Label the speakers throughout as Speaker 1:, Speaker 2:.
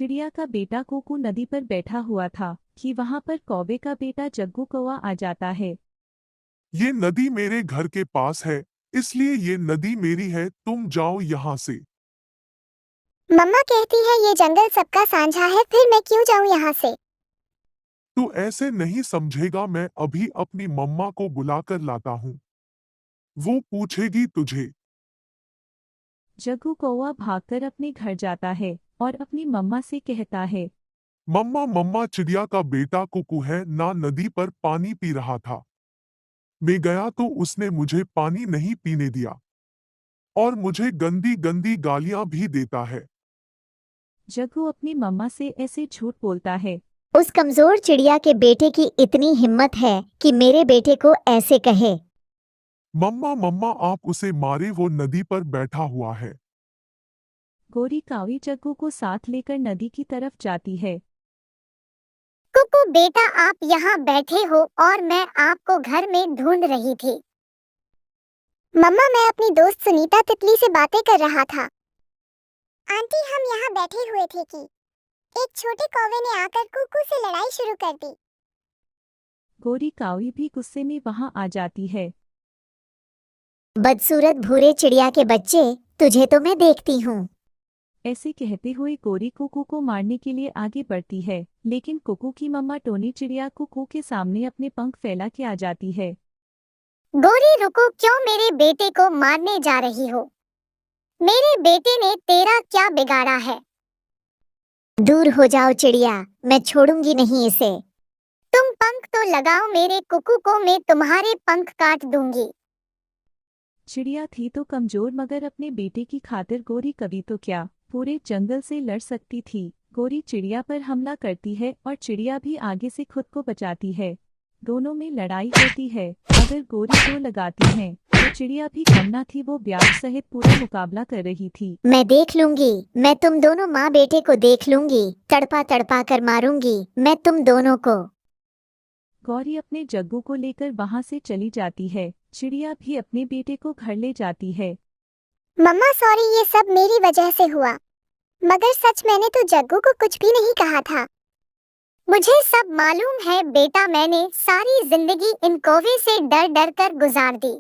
Speaker 1: चिड़िया का बेटा कोकू नदी पर बैठा हुआ था कि वहां पर कौवे का बेटा जग्गू कौवा आ जाता है।
Speaker 2: ये नदी मेरे घर के पास है, इसलिए ये नदी मेरी है, तुम जाओ यहाँ से।
Speaker 3: मम्मा कहती है ये जंगल सबका साझा है, फिर मैं क्यों जाऊं यहाँ से।
Speaker 2: तू ऐसे नहीं समझेगा, मैं अभी अपनी मम्मा को बुलाकर लाता हूँ। वो पूछेगी तुझे।
Speaker 1: जग्गू कौवा भागकर अपने घर जाता है और अपनी मम्मा से कहता है।
Speaker 2: मम्मा मम्मा, चिड़िया का बेटा कुकू है ना, नदी पर पानी पी रहा था। मैं गया तो उसने मुझे पानी नहीं पीने दिया और मुझे गंदी गंदी गालियां भी देता है।
Speaker 1: जग्गू अपनी मम्मा से ऐसे झूठ बोलता है।
Speaker 3: उस कमजोर चिड़िया के बेटे की इतनी हिम्मत है कि मेरे बेटे को ऐसे कहे।
Speaker 2: मम्मा मम्मा, आप उसे मारे, वो नदी पर बैठा हुआ है।
Speaker 1: गोरी कावी जग्गू को साथ लेकर नदी की तरफ जाती है।
Speaker 3: कुकू बेटा, आप यहाँ बैठे हो और मैं आपको घर में ढूंढ रही थी। मम्मा, मैं अपनी दोस्त सुनीता तितली से बातें कर रहा था। आंटी, हम यहाँ बैठे हुए थे कि एक छोटे कौवे ने आकर कुकू से लड़ाई शुरू कर दी।
Speaker 1: गोरी कावी भी गुस्से में वहां आ जाती है।
Speaker 3: बदसूरत भूरे चिड़िया के बच्चे, तुझे तो मैं देखती हूँ।
Speaker 1: ऐसे कहते हुए गोरी कुकू को मारने के लिए आगे बढ़ती है, लेकिन कुकू की मम्मा टोनी चिड़िया कुकू के सामने अपने पंख फैला के आ जाती है।
Speaker 3: गोरी रुको, क्यों मेरे बेटे को मारने जा रही हो? मेरे बेटे ने तेरा क्या बिगाड़ा है? दूर हो जाओ चिड़िया, मैं छोड़ूंगी नहीं इसे। तुम पंख तो लगाओ मेरे कुकू को, मैं तुम्हारे पंख काट दूंगी।
Speaker 1: चिड़िया थी तो कमजोर, मगर अपने बेटे की खातिर गोरी कभी तो क्या पूरे जंगल से लड़ सकती थी। गोरी चिड़िया पर हमला करती है और चिड़िया भी आगे से खुद को बचाती है। दोनों में लड़ाई होती है। अगर गोरी दो लगाती है तो चिड़िया भी कम ना थी, वो ब्याज सहित पूरा मुकाबला कर रही थी।
Speaker 3: मैं देख लूंगी, मैं तुम दोनों माँ बेटे को देख लूंगी, तड़पा तड़पा कर मारूंगी मैं तुम दोनों को।
Speaker 1: गौरी अपने जग्गू को लेकर वहां से चली जाती है। चिड़िया भी अपने बेटे को घर ले जाती है।
Speaker 3: मम्मा सॉरी, ये सब मेरी वजह से हुआ, मगर सच मैंने तो जग्गू को कुछ भी नहीं कहा था। मुझे सब मालूम है बेटा, मैंने सारी जिंदगी इन कौवे से डर डर कर गुजार दी,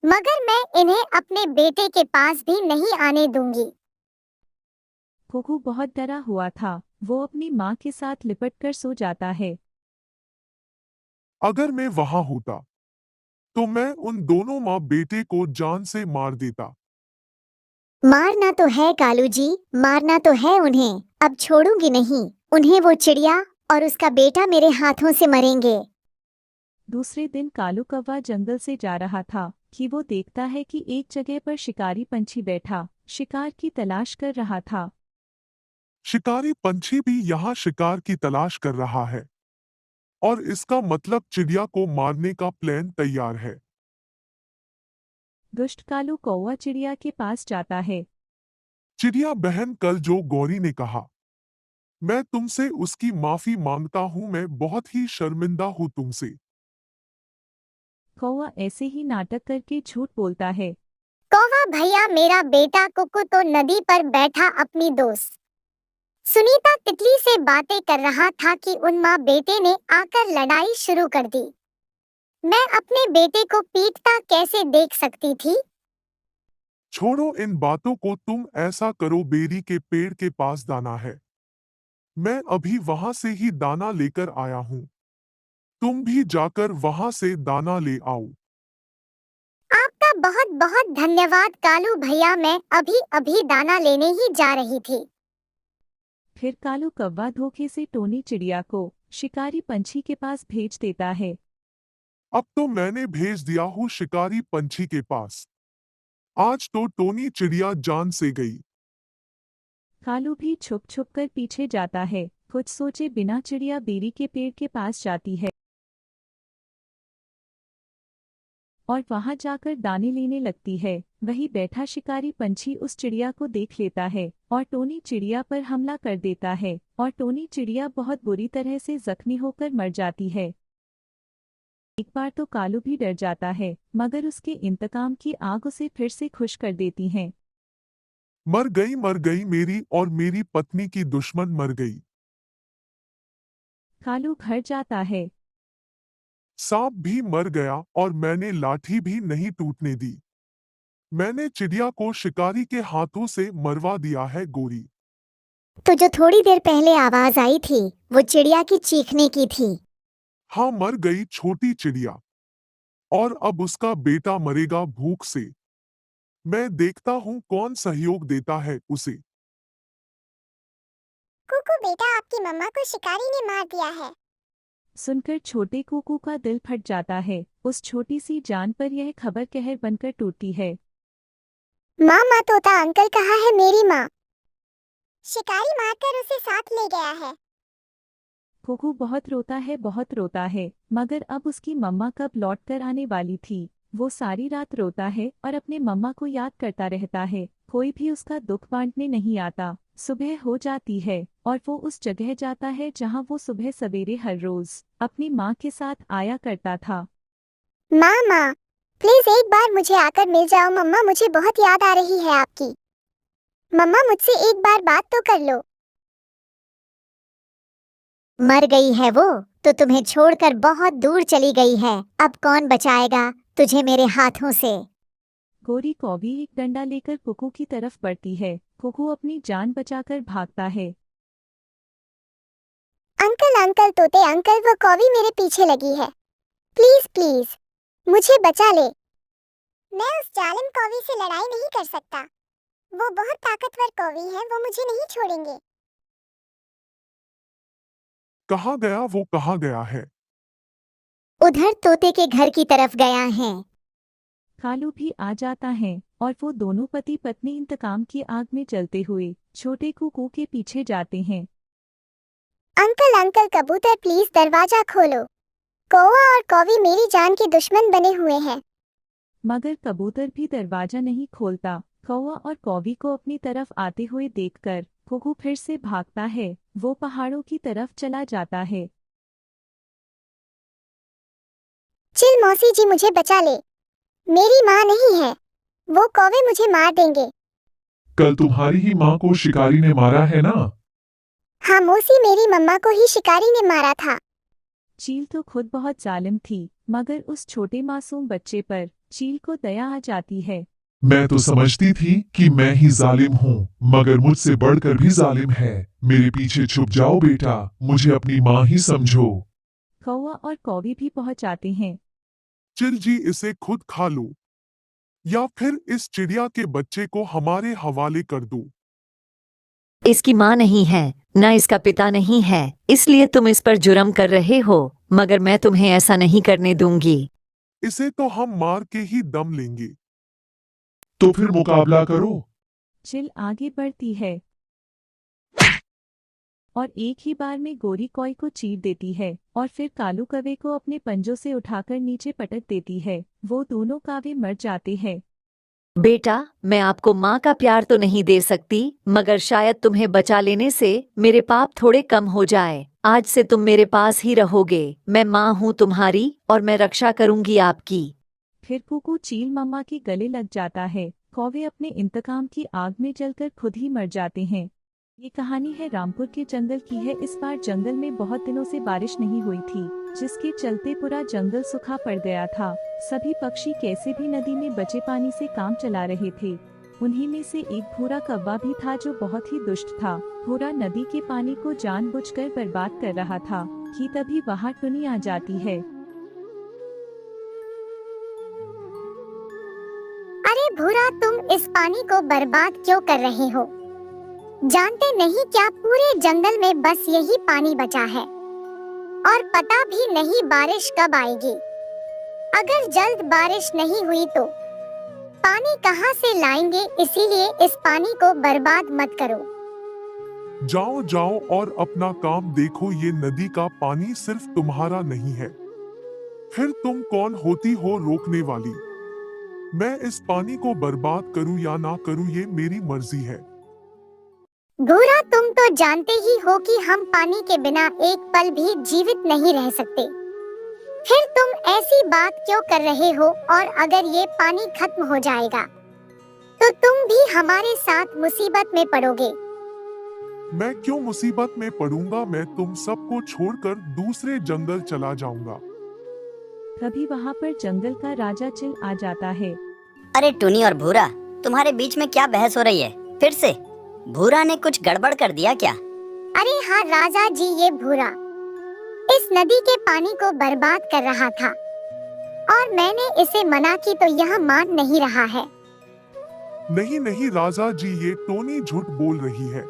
Speaker 3: मगर मैं इन्हें अपने बेटे के पास भी नहीं आने दूंगी।
Speaker 1: कुकू बहुत डरा हुआ था। वो अपनी माँ के साथ लिपट कर सो जाता है।
Speaker 2: अगर मैं वहां होता तो मैं उन दोनों माँ बेटे को जान से मार देता।
Speaker 3: मारना तो है कालू जी, मारना तो है उन्हें, अब छोड़ूंगी नहीं उन्हें। वो चिड़िया और उसका बेटा मेरे हाथों से मरेंगे।
Speaker 1: दूसरे दिन कालू कौवा जंगल से जा रहा था कि वो देखता है कि एक जगह पर शिकारी पंछी बैठा शिकार की तलाश कर रहा था।
Speaker 2: शिकारी पंछी भी यहाँ शिकार की तलाश कर रहा है और इसका मतलब चिड़िया को मारने का प्लान तैयार है।
Speaker 1: दुष्ट कालू कौवा चिड़िया के पास जाता है।
Speaker 2: चिड़िया बहन, कल जो गौरी ने कहा, मैं तुमसे उसकी माफी मांगता हूँ, मैं बहुत ही शर्मिंदा हूँ तुमसे।
Speaker 1: कौवा ऐसे ही नाटक करके झूठ बोलता है।
Speaker 3: कौवा भैया, मेरा बेटा कुकू तो नदी पर बैठा अपनी दोस्त सुनीता तितली से बातें कर रहा था कि उन माँ बेटे ने आकर लड़ाई शुरू कर दी। मैं अपने बेटे को पीटता कैसे देख सकती थी?
Speaker 2: छोड़ो इन बातों को, तुम ऐसा करो, बेरी के पेड़ के पास दाना है, मैं अभी वहां से ही दाना लेकर आया हूँ। तुम भी जाकर वहां से दाना ले आओ।
Speaker 3: आपका बहुत बहुत धन्यवाद कालू भैया, मैं अभी अभी दाना लेने ही जा रही थी।
Speaker 1: फिर कालू कौवा धोखे से टोनी चिड़िया को शिकारी पंछी के पास भेज देता है।
Speaker 2: अब तो मैंने भेज दिया हूँ शिकारी पंछी के पास। आज तो टोनी चिड़िया जान से गई।
Speaker 1: कालू भी छुप छुप कर पीछे जाता है। कुछ सोचे बिना चिड़िया बेरी के पेड़ के पास जाती है और वहां जाकर दाने लेने लगती है। वही बैठा शिकारी पंछी उस चिड़िया को देख लेता है और टोनी चिड़िया पर हमला कर देता है और टोनी चिड़िया बहुत बुरी तरह से जख्मी होकर मर जाती है। एक बार तो कालू भी डर जाता है, मगर उसके इंतकाम की आग उसे फिर से खुश कर देती है।
Speaker 2: मर गई मेरी और मेरी पत्नी की दुश्मन मर गई।
Speaker 1: कालू घर जाता है।
Speaker 2: सांप भी मर गया और मैंने लाठी भी नहीं टूटने दी। मैंने चिड़िया को शिकारी के हाथों से मरवा दिया है गोरी।
Speaker 3: तो जो थोड़ी देर पहले आवाज आई थी वो चिड़िया की चीखने की थी।
Speaker 2: हाँ, मर गई छोटी चिड़िया, और अब उसका बेटा मरेगा भूख से। मैं देखता हूँ कौन सहयोग देता है उसे।
Speaker 3: कुकू बेटा, आपकी मम्मा को शिकारी ने मार दिया है।
Speaker 1: सुनकर छोटे कुकू का दिल फट जाता है। उस छोटी सी जान पर यह खबर कहर बनकर टूटती है।
Speaker 3: माँ तोता अंकल कहाँ है मेरी माँ? शिकारी मारकर उसे साथ ले गया है।
Speaker 1: कुकू बहुत रोता है, मगर अब उसकी मम्मा कब लौट कर आने वाली थी। वो सारी रात रोता है और अपने मम्मा को याद करता रहता है। कोई भी उसका दुख बांटने नहीं आता। सुबह हो जाती है और वो उस जगह जाता है जहाँ वो सुबह सवेरे हर रोज अपनी माँ के साथ आया करता था।
Speaker 3: माँ प्लीज एक बार मुझे आकर मिल जाओ। मम्मा, मुझे बहुत याद आ रही है आपकी। मम्मा, मुझसे एक बार बात तो कर लो। मर गई है वो तो तुम्हें छोड़कर बहुत दूर चली गई है। अब कौन बचाएगा तुझे मेरे हाथों से?
Speaker 1: गोरी कौवी एक डंडा लेकर कुकू की तरफ बढ़ती है। कुकू अपनी जान बचाकर भागता है।
Speaker 3: अंकल तोते अंकल, वो कौवी मेरे पीछे लगी है। प्लीज मुझे बचा ले। मैं उस जालिम कौवी से लड़ाई नहीं कर सकता। वो बहुत ताकतवर कौवी है, वो मुझे नहीं छोड़ेंगे।
Speaker 2: कहाँ गया वो, कहाँ गया है?
Speaker 3: उधर तोते के घर की तरफ गया है।
Speaker 1: कालू भी आ जाता है और वो दोनों पति पत्नी इंतकाम की आग में जलते हुए छोटे कुकू के पीछे जाते हैं।
Speaker 3: अंकल कबूतर, प्लीज दरवाजा खोलो। कौवा और कौवी मेरी जान के दुश्मन बने हुए हैं।
Speaker 1: मगर कबूतर भी दरवाजा नहीं खोलता। कौवा और कौवी को अपनी तरफ आते हुए देखकर कुकू फिर से भागता है। वो पहाड़ों की तरफ चला जाता है।
Speaker 3: चिल मौसी जी, मुझे बचा ले। मेरी माँ नहीं है, वो कौवे मुझे मार देंगे।
Speaker 2: कल तुम्हारी ही माँ को शिकारी ने मारा है ना?
Speaker 3: हाँ मौसी, मेरी मम्मा को ही शिकारी ने मारा था।
Speaker 1: चील तो खुद बहुत जालिम थी, मगर उस छोटे मासूम बच्चे पर चील को दया आ जाती है।
Speaker 2: मैं तो समझती थी कि मैं ही जालिम हूँ, मगर मुझसे बढ़कर भी जालिम है। मेरे पीछे छुप जाओ बेटा, मुझे अपनी माँ ही समझो।
Speaker 1: कौवा और कौवी भी पहुंच आते हैं।
Speaker 2: चिल जी, इसे खुद खा लो या फिर इस चिड़िया के बच्चे को हमारे हवाले कर दो।
Speaker 4: इसकी माँ नहीं है, न इसका पिता नहीं है, इसलिए तुम इस पर जुर्म कर रहे हो, मगर मैं तुम्हें ऐसा नहीं करने दूंगी।
Speaker 2: इसे तो हम मार के ही दम लेंगे। तो फिर मुकाबला करो।
Speaker 1: चिल आगे बढ़ती है और एक ही बार में गोरी कौई को चीर देती है और फिर कालू कौवे को अपने पंजों से उठाकर नीचे पटक देती है। वो दोनों कौवे मर जाते हैं।
Speaker 4: बेटा, मैं आपको माँ का प्यार तो नहीं दे सकती, मगर शायद तुम्हें बचा लेने से मेरे पाप थोड़े कम हो जाए। आज से तुम मेरे पास ही रहोगे। मैं माँ हूँ तुम्हारी और मैं रक्षा करूंगी आपकी।
Speaker 1: फिर कुकू चील मम्मा के गले लग जाता है। कौवे अपने इंतकाम की आग में जलकर खुद ही मर जाते हैं। ये कहानी है रामपुर के जंगल की है। इस बार जंगल में बहुत दिनों से बारिश नहीं हुई थी, जिसके चलते पूरा जंगल सूखा पड़ गया था। सभी पक्षी कैसे भी नदी में बचे पानी से काम चला रहे थे। उन्हीं में से एक भूरा कौवा भी था जो बहुत ही दुष्ट था। भूरा नदी के पानी को जानबूझकर बर्बाद कर रहा था कि तभी वहाँ टुनी आ जाती है।
Speaker 3: अरे भूरा, तुम इस पानी को बर्बाद क्यों कर रहे हो? जानते नहीं क्या पूरे जंगल में बस यही पानी बचा है और पता भी नहीं बारिश कब आएगी। अगर जल्द बारिश नहीं हुई तो पानी कहाँ से लाएंगे? इसीलिए इस पानी को बर्बाद मत करो।
Speaker 2: जाओ जाओ और अपना काम देखो। ये नदी का पानी सिर्फ तुम्हारा नहीं है, फिर तुम कौन होती हो रोकने वाली? मैं इस पानी को बर्बाद करूं या ना करूं, ये मेरी मर्जी है।
Speaker 3: भूरा, तुम तो जानते ही हो कि हम पानी के बिना एक पल भी जीवित नहीं रह सकते। फिर तुम ऐसी बात क्यों कर रहे हो? और अगर ये पानी खत्म हो जाएगा तो तुम भी हमारे साथ मुसीबत में पड़ोगे।
Speaker 2: मैं क्यों मुसीबत में पड़ूंगा? मैं तुम सबको छोड़कर दूसरे जंगल चला जाऊंगा।
Speaker 1: तभी वहाँ पर जंगल का राजा चिल आ जाता है।
Speaker 5: अरे टुनी और भूरा, तुम्हारे बीच में क्या बहस हो रही है? फिर से भूरा ने कुछ गड़बड़ कर दिया क्या?
Speaker 3: अरे हाँ राजा जी, ये भूरा इस नदी के पानी को बर्बाद कर रहा था और मैंने इसे मना की तो यह मान नहीं रहा है।
Speaker 2: नहीं नहीं राजा जी, ये टोनी झूठ बोल रही है।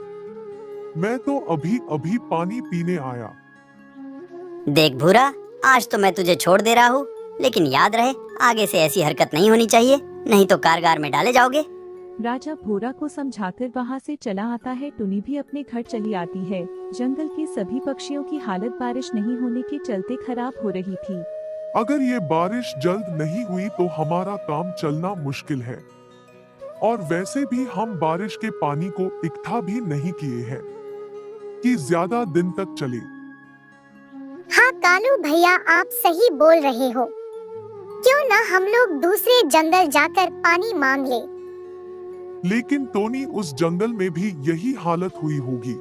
Speaker 2: मैं तो अभी अभी पानी पीने आया।
Speaker 5: देख भूरा, आज तो मैं तुझे छोड़ दे रहा हूँ, लेकिन याद रहे आगे से ऐसी हरकत नहीं होनी चाहिए, नहीं तो कारागार में डाले जाओगे।
Speaker 1: राजा भूरा को समझाकर वहाँ से चला आता है। टुनी भी अपने घर चली आती है। जंगल के सभी पक्षियों की हालत बारिश नहीं होने के चलते खराब हो रही थी।
Speaker 2: अगर ये बारिश जल्द नहीं हुई तो हमारा काम चलना मुश्किल है। और वैसे भी हम बारिश के पानी को इकट्ठा भी नहीं किए हैं कि ज्यादा दिन तक चले।
Speaker 3: हाँ कालू भैया, आप सही बोल रहे हो। क्यों ना हम लोग दूसरे जंगल जाकर पानी मांग ले।
Speaker 2: लेकिन टोनी, उस जंगल में भी यही हालत हुई होगी।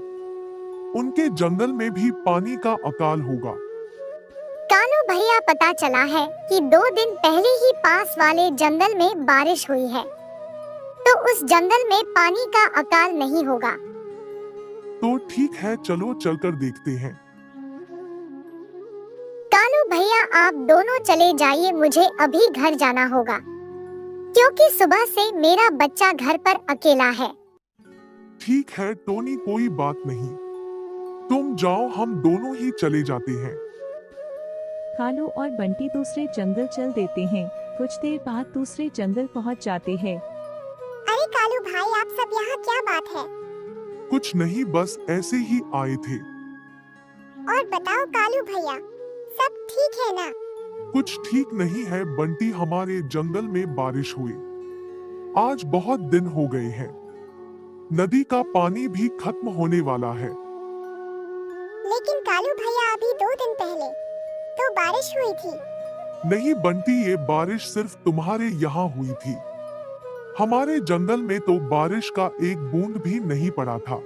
Speaker 2: उनके जंगल में भी पानी का अकाल होगा।
Speaker 3: कालू भैया, पता चला है कि 2 दिन पहले ही पास वाले जंगल में बारिश हुई है, तो उस जंगल में पानी का अकाल नहीं होगा।
Speaker 2: तो ठीक है, चलो चलकर देखते हैं।
Speaker 3: कालू भैया, आप दोनों चले जाइए, मुझे अभी घर जाना होगा क्योंकि सुबह से मेरा बच्चा घर पर अकेला है।
Speaker 2: ठीक है टोनी, कोई बात नहीं, तुम जाओ, हम दोनों ही चले जाते हैं।
Speaker 1: कालू और बंटी दूसरे जंगल चल देते हैं। कुछ देर बाद दूसरे जंगल पहुँच जाते हैं।
Speaker 3: अरे कालू भाई, आप सब यहाँ क्या बात है?
Speaker 2: कुछ नहीं, बस ऐसे ही आए थे।
Speaker 3: और बताओ कालू भैया, सब ठीक है ना?
Speaker 2: कुछ ठीक नहीं है बंटी, हमारे जंगल में बारिश हुई। आज बहुत दिन हो गए हैं। नदी का पानी भी खत्म होने वाला है।
Speaker 3: लेकिन कालू भैया, अभी 2 दिन पहले तो बारिश हुई थी।
Speaker 2: नहीं बंटी, ये बारिश सिर्फ तुम्हारे यहाँ हुई थी। हमारे जंगल में तो बारिश का एक बूंद भी नहीं पड़ा था।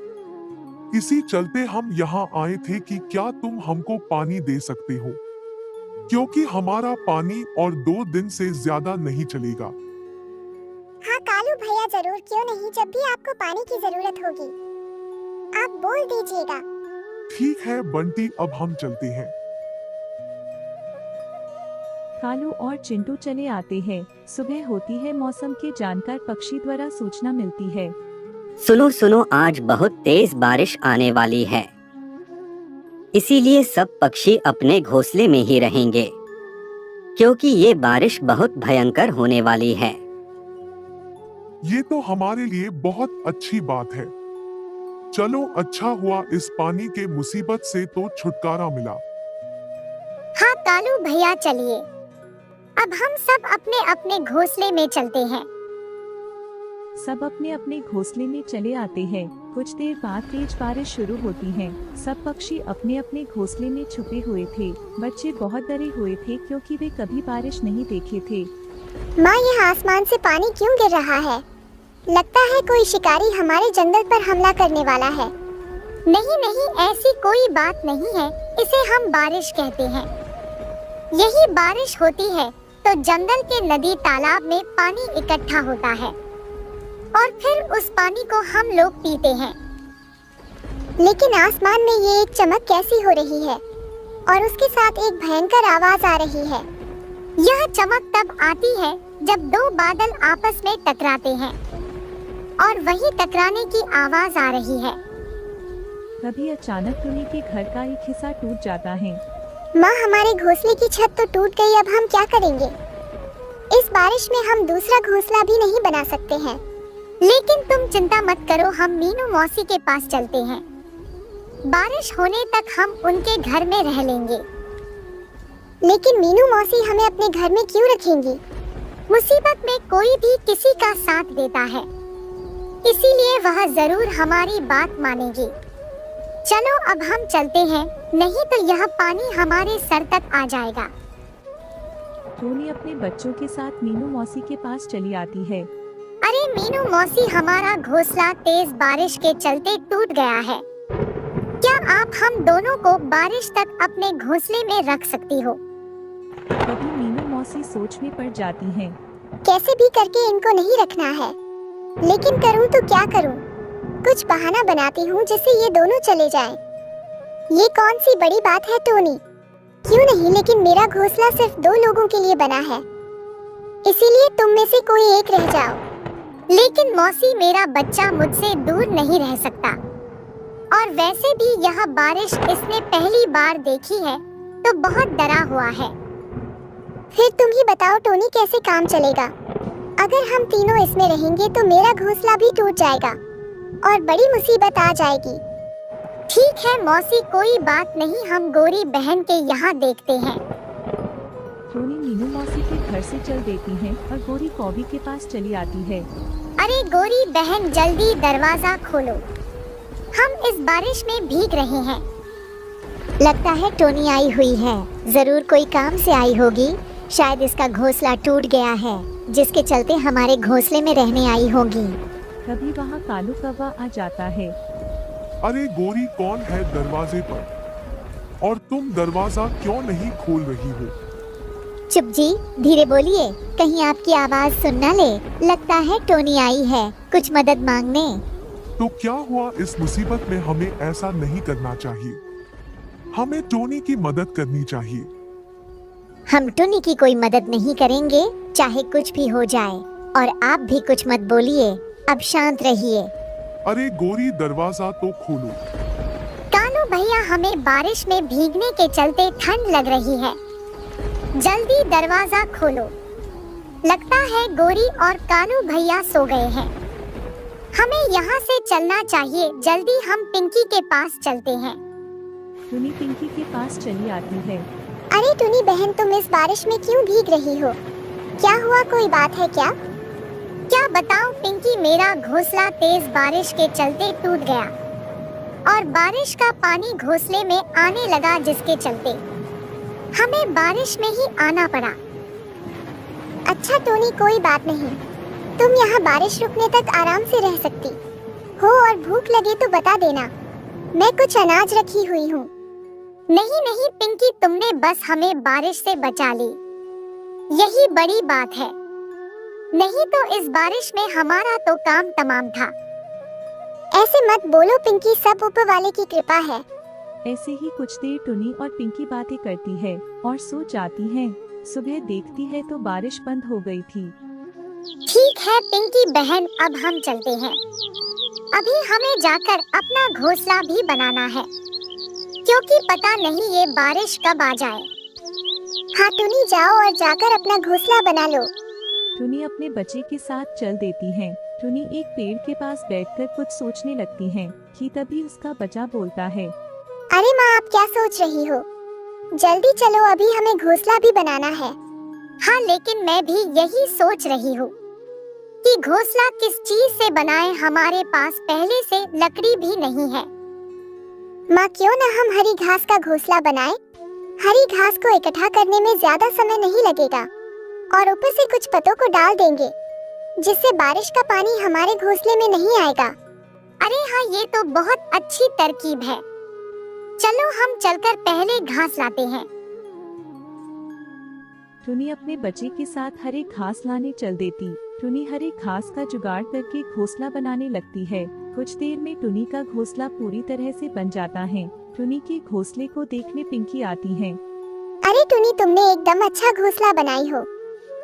Speaker 2: इसी चलते हम यहाँ आए थे कि क्या तुम हमको पानी दे सकते हो, क्योंकि हमारा पानी और 2 दिन से ज्यादा नहीं चलेगा।
Speaker 3: हाँ कालू भैया, जरूर, क्यों नहीं, जब भी आपको पानी की जरूरत होगी आप बोल दीजिएगा।
Speaker 2: ठीक है बंटी, अब हम चलते हैं।
Speaker 1: कालू और चिंटू चले आते हैं। सुबह होती है। मौसम के जानकार पक्षी द्वारा सूचना मिलती है।
Speaker 5: सुनो सुनो, आज बहुत तेज बारिश आने वाली है, इसीलिए सब पक्षी अपने घोंसले में ही रहेंगे, क्योंकि ये बारिश बहुत भयंकर होने वाली है।
Speaker 2: ये तो हमारे लिए बहुत अच्छी बात है। चलो, अच्छा हुआ इस पानी के मुसीबत से तो छुटकारा मिला।
Speaker 3: हाँ कालू भैया, चलिए अब हम सब अपने अपने घोंसले में चलते हैं।
Speaker 1: सब अपने अपने घोंसले में चले आते हैं। कुछ देर बाद तेज बारिश शुरू होती है। सब पक्षी अपने अपने घोंसले में छुपे हुए थे। बच्चे बहुत डरे हुए थे क्योंकि वे कभी बारिश नहीं देखे थे।
Speaker 3: माँ, यह आसमान से पानी क्यों गिर रहा है? लगता है कोई शिकारी हमारे जंगल पर हमला करने वाला है। नहीं नहीं, ऐसी कोई बात नहीं है, इसे हम बारिश कहते हैं। यही बारिश होती है तो जंगल के नदी तालाब में पानी इकट्ठा होता है और फिर उस पानी को हम लोग पीते हैं। लेकिन आसमान में ये एक चमक कैसी हो रही है और उसके साथ एक भयंकर आवाज आ रही है। यह चमक तब आती है जब 2 बादल आपस में टकराते हैं और वही टकराने की आवाज आ रही है।
Speaker 1: तभी अचानक टुनी के घर का एक हिस्सा टूट जाता है।
Speaker 3: माँ, हमारे घोंसले की छत तो टूट गई, अब हम क्या करेंगे? इस बारिश में हम दूसरा घोंसला भी नहीं बना सकते हैं। लेकिन तुम चिंता मत करो, हम मीनू मौसी के पास चलते हैं। बारिश होने तक हम उनके घर में रह लेंगे। लेकिन मीनू मौसी हमें अपने घर में क्यों रखेंगी? मुसीबत में कोई भी किसी का साथ देता है, इसीलिए वह जरूर हमारी बात मानेगी। चलो अब हम चलते हैं, नहीं तो यह पानी हमारे सर तक आ जाएगा।
Speaker 1: टोनी अपने बच्चों के साथ मीनू मौसी के पास चली आती है।
Speaker 3: अरे मीनू मौसी, हमारा घोंसला तेज बारिश के चलते टूट गया है। क्या आप हम दोनों को बारिश तक अपने घोंसले में रख सकती हो?
Speaker 1: तभी मीनू मौसी सोच में पड़ जाती हैं।
Speaker 3: कैसे भी करके इनको नहीं रखना है, लेकिन करूं तो क्या करूं? कुछ बहाना बनाती हूं जिससे ये दोनों चले जाएं। ये कौन सी बड़ी बात है टोनी? क्यों नहीं, लेकिन मेरा घोंसला सिर्फ 2 लोगों के लिए बना है, इसीलिए तुम में से कोई एक रह जाओ। लेकिन मौसी, मेरा बच्चा मुझसे दूर नहीं रह सकता, और वैसे भी यह बारिश इसने पहली बार देखी है तो बहुत डरा हुआ है। फिर तुम ही बताओ टोनी, कैसे काम चलेगा? अगर हम तीनों इसमें रहेंगे तो मेरा घोंसला भी टूट जाएगा और बड़ी मुसीबत आ जाएगी। ठीक है मौसी, कोई बात नहीं, हम गोरी बहन के यहाँ देखते हैं।
Speaker 1: टोनी मीनू मौसी के घर से चल देती है और गोरी कॉबी के पास चली आती है।
Speaker 3: अरे गोरी बहन, जल्दी दरवाजा खोलो, हम इस बारिश में भीग रहे हैं। लगता है टोनी आई हुई है, जरूर कोई काम से आई होगी। शायद इसका घोंसला टूट गया है, जिसके चलते हमारे घोंसले में रहने आई होगी।
Speaker 1: तभी वहाँ कालू कौवा आ जाता है।
Speaker 2: अरे गोरी, कौन है दरवाजे पर? और तुम दरवाजा क्यों नहीं खोल रही हो?
Speaker 3: चुप जी, धीरे बोलिए, कहीं आपकी आवाज सुन न ले। लगता है टोनी आई है कुछ मदद मांगने।
Speaker 2: तो क्या हुआ? इस मुसीबत में हमें ऐसा नहीं करना चाहिए। हमें टोनी की मदद करनी चाहिए।
Speaker 3: हम टोनी की कोई मदद नहीं करेंगे, चाहे कुछ भी हो जाए। और आप भी कुछ मत बोलिए, अब शांत रहिए।
Speaker 2: अरे गोरी, दरवाजा तो खोलो।
Speaker 3: कालू भैया, हमें बारिश में भीगने के चलते ठंड लग रही है, जल्दी दरवाजा खोलो। लगता है गोरी और कालू भैया सो गए हैं। हमें यहाँ से चलना चाहिए, जल्दी हम पिंकी के पास चलते हैं।
Speaker 1: टोनी पिंकी के पास चली आती है।
Speaker 3: अरे टोनी बहन, तुम इस बारिश में क्यों भीग रही हो? क्या हुआ, कोई बात है क्या? क्या बताऊं पिंकी, मेरा घोंसला तेज बारिश के चलते टूट गया और बारिश का पानी घोंसले में आने लगा, जिसके चलते हमें बारिश में ही आना पड़ा। अच्छा टोनी, कोई बात नहीं, तुम यहाँ बारिश रुकने तक आराम से रह सकती हो, और भूख लगे तो बता देना, मैं कुछ अनाज रखी हुई हूँ। नहीं नहीं पिंकी, तुमने बस हमें बारिश से बचा ली, यही बड़ी बात है। नहीं तो इस बारिश में हमारा तो काम तमाम था। ऐसे मत बोलो पिंकी, सब ऊपर वाले की कृपा है।
Speaker 1: ऐसे ही कुछ देर टोनी और पिंकी बातें करती है और सो जाती हैं। सुबह देखती है तो बारिश बंद हो गई थी।
Speaker 3: ठीक है पिंकी बहन, अब हम चलते हैं। अभी हमें जाकर अपना घोंसला भी बनाना है, क्योंकि पता नहीं ये बारिश कब आ जाए। हाँ टोनी, जाओ और जाकर अपना घोंसला बना लो।
Speaker 1: टोनी अपने बच्चे के साथ चल देती है। टोनी एक पेड़ के पास बैठकर कुछ सोचने लगती है कि तभी उसका बच्चा बोलता है।
Speaker 3: अरे माँ, आप क्या सोच रही हो? जल्दी चलो, अभी हमें घोंसला भी बनाना है। हाँ, लेकिन मैं भी यही सोच रही हूँ कि घोंसला किस चीज से बनाएं, हमारे पास पहले से लकड़ी भी नहीं है। माँ, क्यों न हम हरी घास का घोंसला बनाएं? हरी घास को इकट्ठा करने में ज्यादा समय नहीं लगेगा, और ऊपर से कुछ पत्तों को डाल देंगे, जिससे बारिश का पानी हमारे घोंसले में नहीं आएगा। अरे हाँ, ये तो बहुत अच्छी तरकीब है। चलो हम चलकर पहले घास लाते हैं।
Speaker 1: टोनी अपने बच्चे के साथ हरे घास लाने चल देती। टोनी हरे घास का जुगाड़ करके घोंसला बनाने लगती है। कुछ देर में टोनी का घोंसला पूरी तरह से बन जाता है। टोनी के घोंसले को देखने पिंकी आती है।
Speaker 3: अरे टोनी, तुमने एकदम अच्छा घोंसला बनाई हो,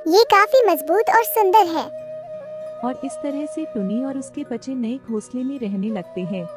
Speaker 3: ये काफी मजबूत और सुंदर है।
Speaker 1: और इस तरह से टोनी और उसके बच्चे नए घोंसले में रहने लगते हैं।